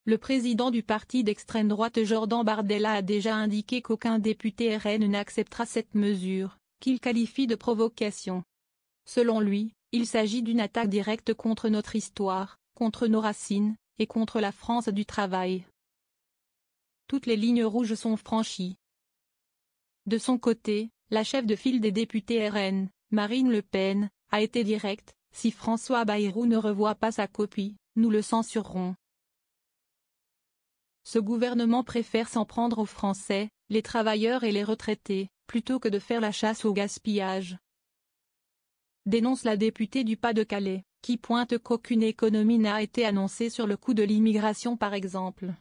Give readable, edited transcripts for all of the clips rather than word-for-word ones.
le président du parti d'extrême droite Jordan Bardella a déjà indiqué qu'aucun député RN n'acceptera cette mesure, qu'il qualifie de provocation. Selon lui, il s'agit d'une attaque directe contre notre histoire, contre nos racines, et contre la France du travail. Toutes les lignes rouges sont franchies. De son côté, la chef de file des députés RN, Marine Le Pen, a été directe: si François Bayrou ne revoit pas sa copie, nous le censurerons. Ce gouvernement préfère s'en prendre aux Français, les travailleurs et les retraités, plutôt que de faire la chasse au gaspillage. Dénonce la députée du Pas-de-Calais, qui pointe qu'aucune économie n'a été annoncée sur le coût de l'immigration par exemple.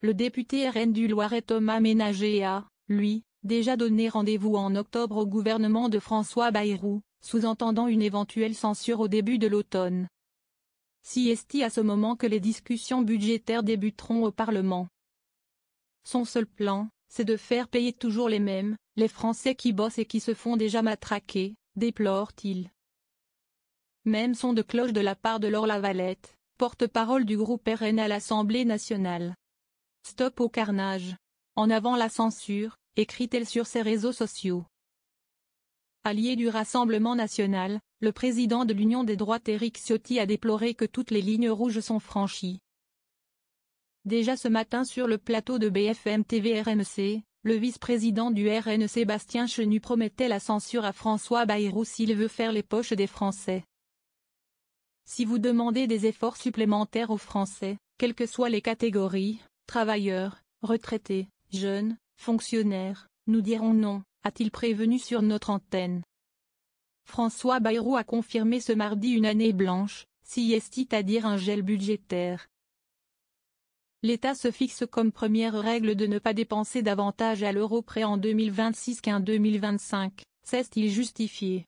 Le député RN du Loiret Thomas Ménager a, lui, déjà donné rendez-vous en octobre au gouvernement de François Bayrou, sous-entendant une éventuelle censure au début de l'automne. Est à ce moment que les discussions budgétaires débuteront au Parlement. Son seul plan, c'est de faire payer toujours les mêmes, les Français qui bossent et qui se font déjà matraquer, déplore-t-il. Même son de cloche de la part de Laure Lavalette, porte-parole du groupe RN à l'Assemblée nationale. Stop au carnage. En avant la censure, écrit-elle sur ses réseaux sociaux. Allié du Rassemblement national, le président de l'Union des droites Éric Ciotti a déploré que toutes les lignes rouges sont franchies. Déjà ce matin sur le plateau de BFM TV RMC, le vice-président du RN Sébastien Chenu promettait la censure à François Bayrou s'il veut faire les poches des Français. Si vous demandez des efforts supplémentaires aux Français, quelles que soient les catégories, travailleurs, retraités, jeunes, fonctionnaires, nous dirons non, a-t-il prévenu sur notre antenne. François Bayrou a confirmé ce mardi une année blanche, c'est-à-dire un gel budgétaire. L'État se fixe comme première règle de ne pas dépenser davantage à l'euro près en 2026 qu'en 2025, s'est-il justifié.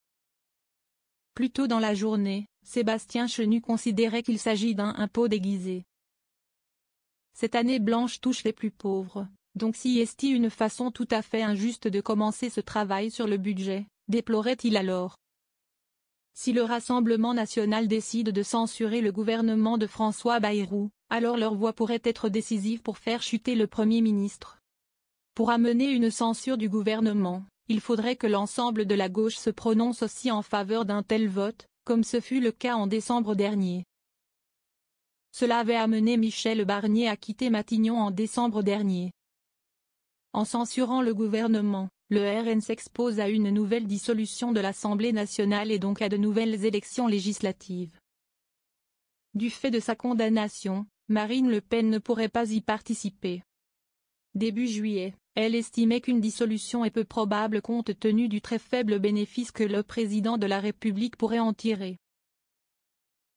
Plus tôt dans la journée, Sébastien Chenu considérait qu'il s'agit d'un impôt déguisé. Cette année blanche touche les plus pauvres, donc c'est une façon tout à fait injuste de commencer ce travail sur le budget, déplorait-il alors. Si le Rassemblement national décide de censurer le gouvernement de François Bayrou, alors leur voix pourrait être décisive pour faire chuter le Premier ministre. Pour amener une censure du gouvernement, il faudrait que l'ensemble de la gauche se prononce aussi en faveur d'un tel vote, comme ce fut le cas en décembre dernier. Cela avait amené Michel Barnier à quitter Matignon en décembre dernier. En censurant le gouvernement, le RN s'expose à une nouvelle dissolution de l'Assemblée nationale et donc à de nouvelles élections législatives. Du fait de sa condamnation, Marine Le Pen ne pourrait pas y participer. Début juillet, elle estimait qu'une dissolution est peu probable compte tenu du très faible bénéfice que le président de la République pourrait en tirer.